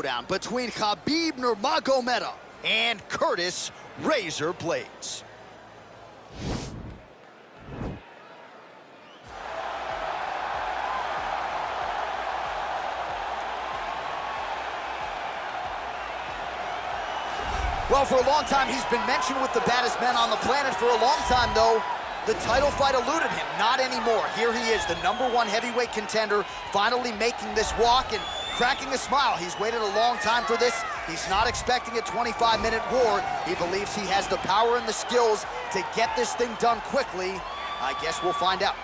Down between Khabib Nurmagomedov and Curtis Razor Blaydes. Well, for a long time, he's been mentioned with the baddest men on the planet. For a long time, though, the title fight eluded him. Not anymore. Here he is, the #1 heavyweight contender, finally making this walk and cracking a smile. He's waited a long time for this. He's not expecting a 25-minute war. He believes he has the power and the skills to get this thing done quickly. I guess we'll find out.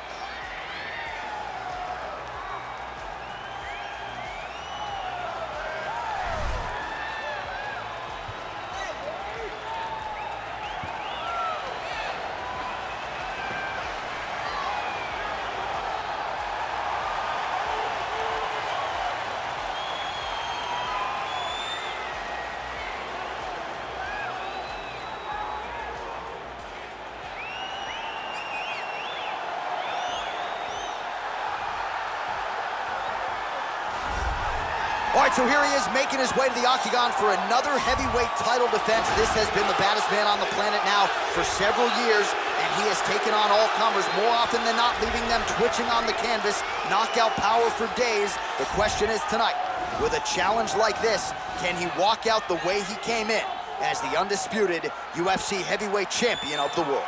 All right, so here he is making his way to the octagon for another heavyweight title defense. This has been the baddest man on the planet now for several years, and he has taken on all comers more often than not, leaving them twitching on the canvas. Knockout power for days. The question is tonight, with a challenge like this, can he walk out the way he came in as the undisputed UFC heavyweight champion of the world?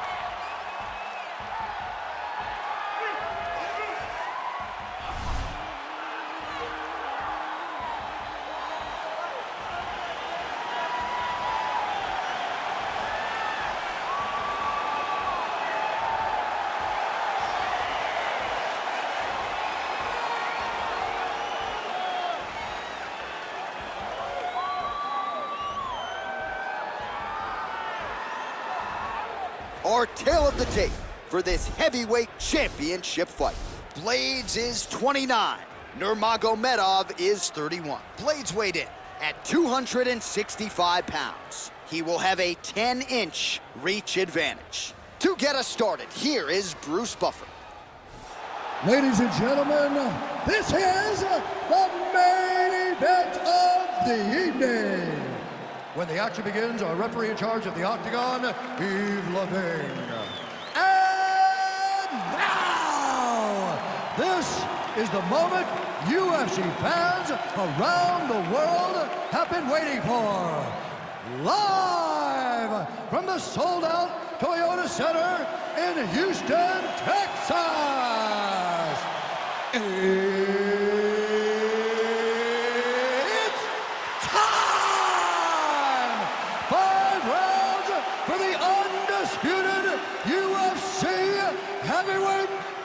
Our tale of the tape for this heavyweight championship fight. Blaydes is 29. Nurmagomedov is 31. Blaydes weighed in at 265 pounds. He will have a 10-inch reach advantage. To get us started, here is Bruce Buffer. Ladies and gentlemen, this is the main event of the evening. When the action begins, our referee in charge of the octagon, Yves Levine. And now, this is the moment UFC fans around the world have been waiting for. Live from the sold-out Toyota Center in Houston, Texas.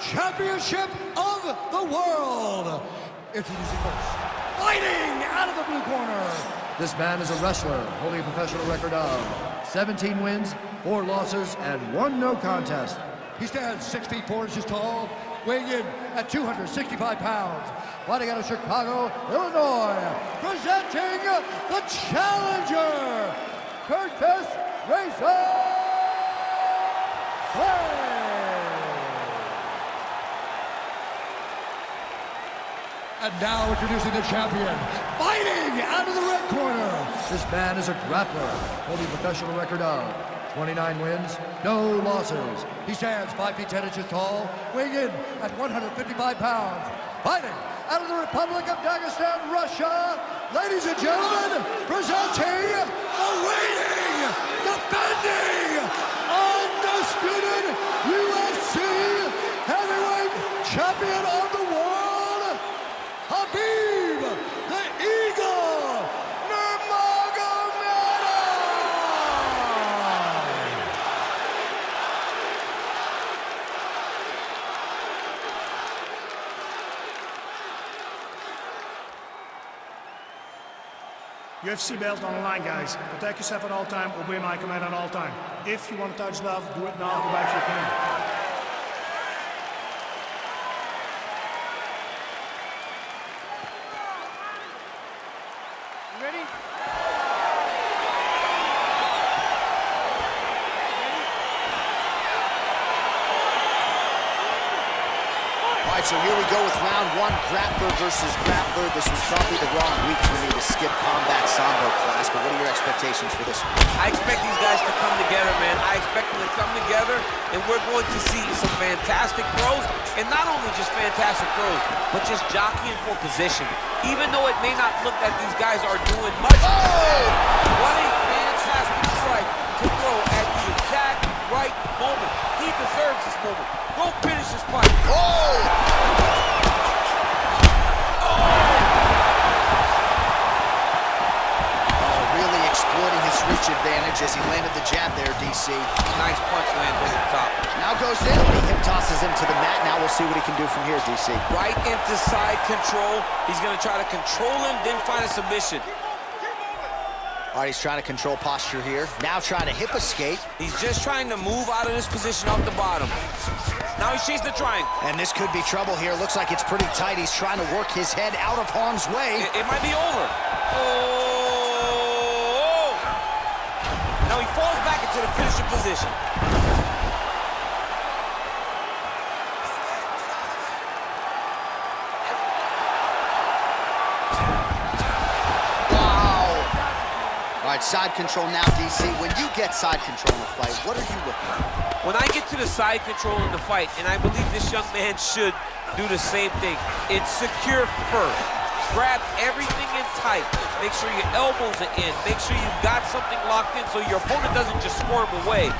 Championship of the world. Introducing first, fighting out of the blue corner. This man is a wrestler holding a professional record of 17 wins, 4 losses, and 1 no contest. He stands 6 feet 4 inches tall, weighing in at 265 pounds. Fighting out of Chicago, Illinois, presenting the challenger, Curtis Razor Blaydes. And now introducing the champion, fighting out of the red corner. This man is a grappler, holding a professional record of 29 wins, no losses. He stands 5 feet 10 inches tall, weighing in at 155 pounds. Fighting out of the Republic of Dagestan, Russia, ladies and gentlemen, presenting the reigning, defending, undisputed UFC heavyweight champion of the world, Khabib, the Eagle, Nurmagomedov! UFC belt on the line, guys. Protect yourself at all time, obey my command at all time. If you want to touch love, do it now, go back to your command. right, so here we go with round one, grappler versus grappler. This was probably the wrong week for me to skip combat sambo class, but what are your expectations for this one? I expect these guys to come together, man. I expect them to come together, and we're going to see some fantastic throws, and not only just fantastic throws, but just jockeying for position. Even though it may not look like these guys are doing much, what a fantastic strike to throw at the exact right moment. He deserves this moment. Go finish this fight. Really exploiting his reach advantage as he landed the jab there, DC. Nice punch lands over the top. Now goes in, he hip tosses him to the mat. Now we'll see what he can do from here, DC. Right into side control. He's gonna try to control him, then find a submission. All right, he's trying to control posture here. Now trying to hip escape. He's just trying to move out of this position off the bottom. Now he's chasing the triangle. And this could be trouble here. Looks like it's pretty tight. He's trying to work his head out of harm's way. It might be over. Oh! Now he falls back into the finishing position. All right, side control now, DC. When you get side control in a fight, what are you looking at? When I get to the side control in the fight, and I believe this young man should do the same thing, it's secure first. Grab everything in tight. Make sure your elbows are in. Make sure you've got something locked in so your opponent doesn't just squirm away.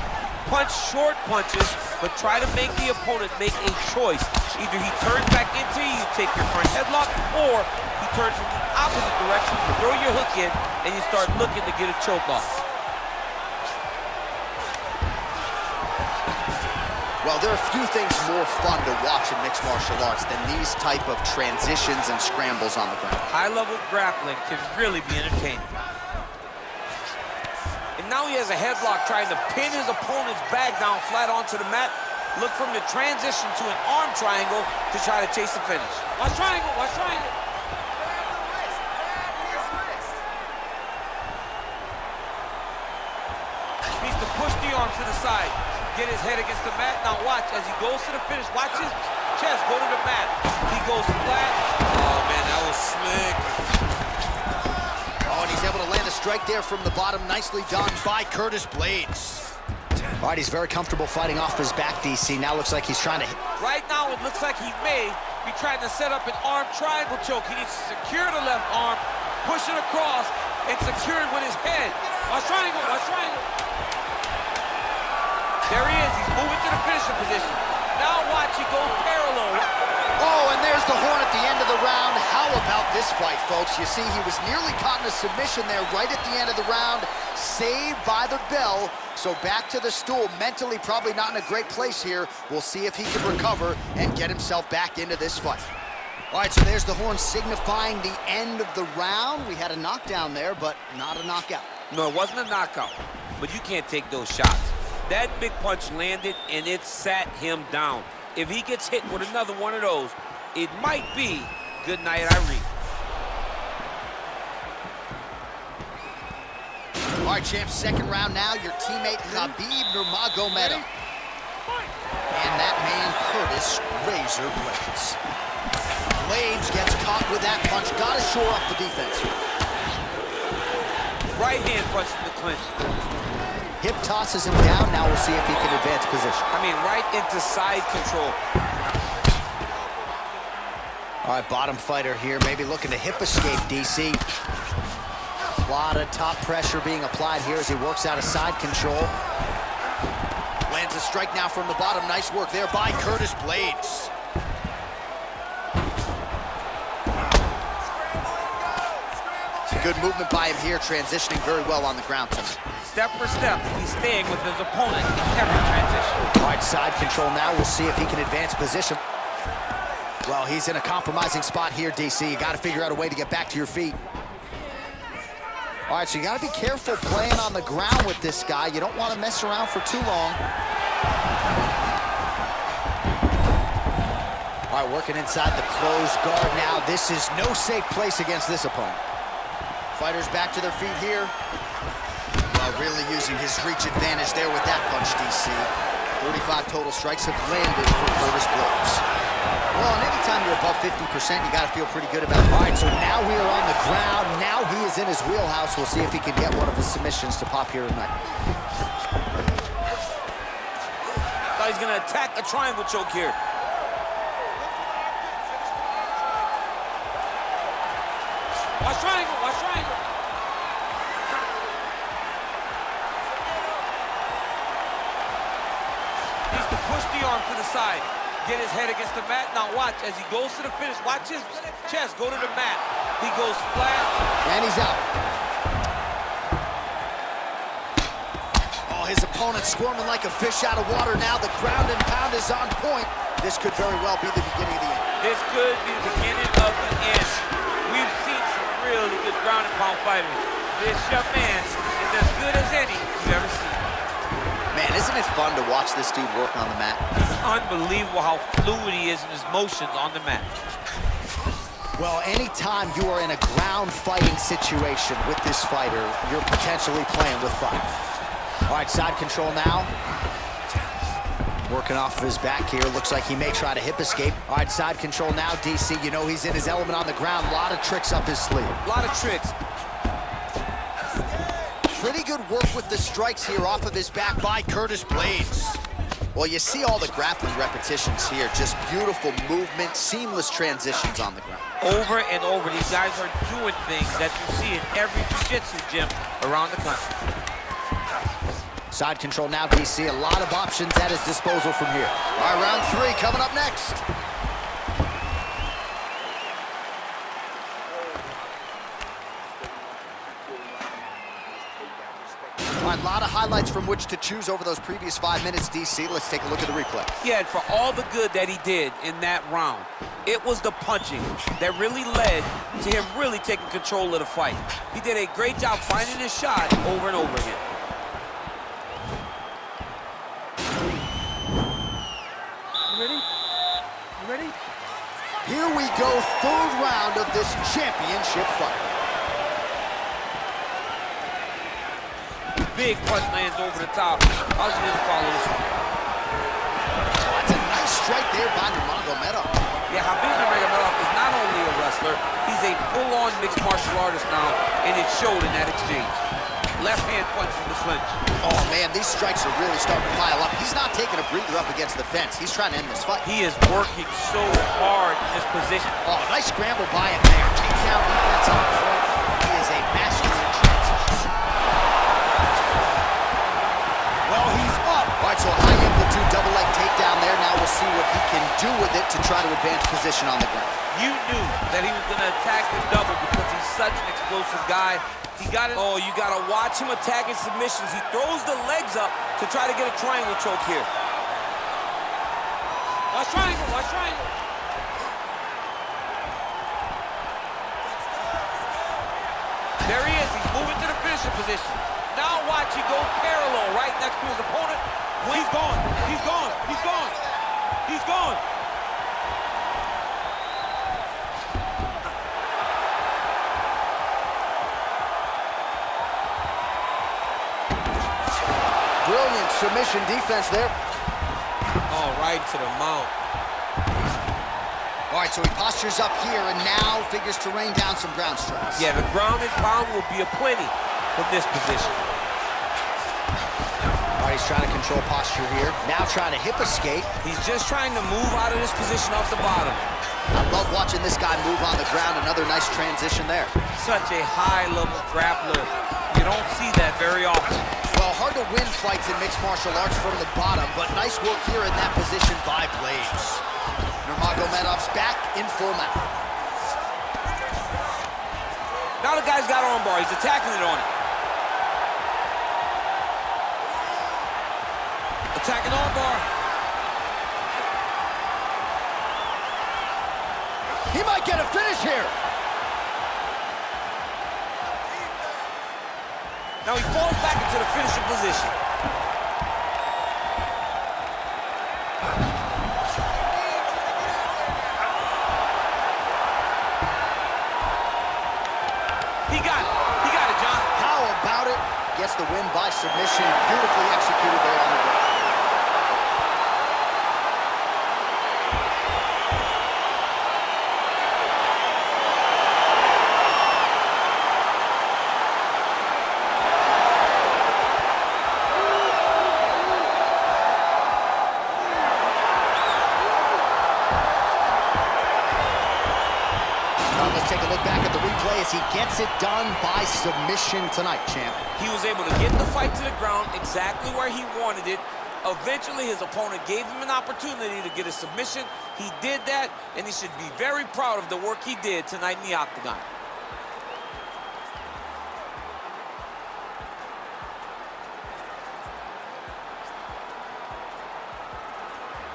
Punch short punches, but try to make the opponent make a choice. Either he turns back into you, take your front headlock, or he turns in the opposite direction, you throw your hook in, and you start looking to get a choke off. Well, there are a few things more fun to watch in mixed martial arts than these type of transitions and scrambles on the ground. High-level grappling can really be entertaining. And now he has a headlock trying to pin his opponent's back down flat onto the mat. Look from the transition to an arm triangle to try to chase the finish. Watch triangle, watch triangle. Needs to push the arm to the side. Get his head against the mat. Now watch as he goes to the finish. Watch his chest go to the mat. He goes flat. Oh, man, that was slick. Oh, and he's able to land a strike there from the bottom. Nicely done by Curtis Blaydes. All right, he's very comfortable fighting off his back, DC. Now looks like he's trying to... Right now, it looks like he may be trying to set up an arm triangle choke. He needs to secure the left arm, push it across, and secure it with his head. Watch triangle, watch triangle. There he is, he's moving to the finishing position. Now watch, he goes parallel. Oh, and there's the horn at the end of the round. How about this fight, folks? You see, he was nearly caught in a submission there right at the end of the round. Saved by the bell. So back to the stool. Mentally probably not in a great place here. We'll see if he can recover and get himself back into this fight. All right, so there's the horn signifying the end of the round. We had a knockdown there, but not a knockout. No, it wasn't a knockout, but you can't take those shots. That big punch landed, and it sat him down. If he gets hit with another one of those, it might be good night, Irene. All right, champs, second round now. Your teammate, Khabib Nurmagomedov. And that man, Curtis Razor Blaydes. Blaydes gets caught with that punch. Got to shore up the defense here. Right hand punch in the clinch. Hip tosses him down. Now we'll see if he can advance position. I mean, right into side control. All right, bottom fighter here, maybe looking to hip escape, DC. A lot of top pressure being applied here as he works out of side control. Lands a strike now from the bottom. Nice work there by Curtis Blaydes. Good movement by him here, transitioning very well on the ground tonight. Step for step, he's staying with his opponent in every transition. All right, side control now. We'll see if he can advance position. Well, he's in a compromising spot here, DC. You got to figure out a way to get back to your feet. All right, so you got to be careful playing on the ground with this guy. You don't want to mess around for too long. All right, working inside the closed guard now. This is no safe place against this opponent. Fighters back to their feet here. Really using his reach advantage there with that punch, DC. 35 total strikes have landed for Curtis Blaydes. Well, and anytime you're above 50%, you got to feel pretty good about it. All right, so now we are on the ground. Now he is in his wheelhouse. We'll see if he can get one of his submissions to pop here tonight. Thought he's gonna attack a triangle choke here. Watch triangle, watch triangle. Needs to push the arm to the side. Get his head against the mat. Now watch, as he goes to the finish, watch his chest go to the mat. He goes flat. And he's out. Oh, his opponent squirming like a fish out of water now. The ground and pound is on point. This could very well be the beginning of the end. This could be the beginning of the end. We've seen some really good ground and pound fighters. This young man is as good as any you've ever seen. Man, isn't it fun to watch this dude work on the mat? It's unbelievable how fluid he is in his motions on the mat. Well, anytime you are in a ground fighting situation with this fighter, you're potentially playing with fire. All right, side control now. Working off of his back here. Looks like he may try to hip escape. All right, side control now, DC. You know he's in his element on the ground. A lot of tricks up his sleeve. A lot of tricks. Pretty good work with the strikes here off of his back by Curtis Blaydes. Well, you see all the grappling repetitions here. Just beautiful movement, seamless transitions on the ground. Over and over, these guys are doing things that you see in every jiu-jitsu gym around the country. Side control now, DC. A lot of options at his disposal from here. All right, round 3 coming up next. All right, a lot of highlights from which to choose over those previous 5 minutes, DC. Let's take a look at the replay. Yeah, and for all the good that he did in that round, it was the punching that really led to him really taking control of the fight. He did a great job finding his shot over and over again. You ready? You ready? Here we go, 3rd round of this championship fight. Big punch lands over the top. How's he gonna follow this one? Oh, that's a nice strike there by Nurmagomedov. Yeah, Khabib Nurmagomedov is not only a wrestler, he's a full-on mixed martial artist now, and it showed in that exchange. Left hand punch from the clinch. Oh, man, these strikes are really starting to pile up. He's not taking a breather up against the fence. He's trying to end this fight. He is working so hard in this position. Oh, nice scramble by him there. Takedown defense on point. He is a master in transitions. Well, he's up. All right, so high amplitude double leg takedown there. Now we'll see what he can do with it to try to advance position on the ground. You knew that he was going to attack the double because he's such an explosive guy. He got it. Oh, you got to watch him attacking submissions. He throws the legs up to try to get a triangle choke here. Watch triangle, watch triangle. There he is. He's moving to the finisher position. Now watch, he goes parallel right next to his opponent. He's gone. He's gone. He's gone. He's gone. Brilliant submission defense there. Oh, right to the mount. All right, so he postures up here and now figures to rain down some ground strikes. Yeah, the ground and pound will be aplenty from this position. All right, he's trying to control posture here. Now trying to hip escape. He's just trying to move out of this position off the bottom. I love watching this guy move on the ground. Another nice transition there. Such a high-level grappler. You don't see that very often. Well, hard to win fights in mixed martial arts from the bottom, but nice work here in that position by Blaydes. Nurmagomedov's back in full mount. Now the guy's got armbar. He's attacking it on it. Attacking armbar. He might get a finish here. Now he falls back into the finishing position. He got it. He got it, John. How about it? Gets the win by submission. Beautifully executed there on the ground. gets it done by submission tonight, champ. He was able to get the fight to the ground exactly where he wanted it. Eventually, his opponent gave him an opportunity to get a submission. He did that, and he should be very proud of the work he did tonight in the octagon.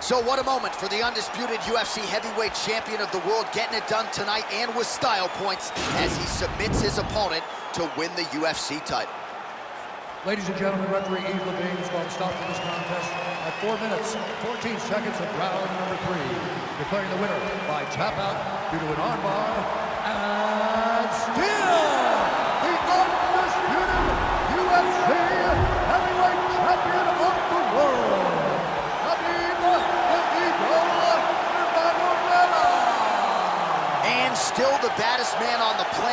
So what a moment for the undisputed UFC heavyweight champion of the world, getting it done tonight and with style points as he submits his opponent to win the UFC title. Ladies and gentlemen, referee Yves Levine is going to stop for this contest at 4 minutes, 14 seconds of round number 3, declaring the winner by tap out due to an armbar, and still the undisputed UFC heavyweight champion of the world, Khabib Nurmagomedov. And still the baddest man on the planet.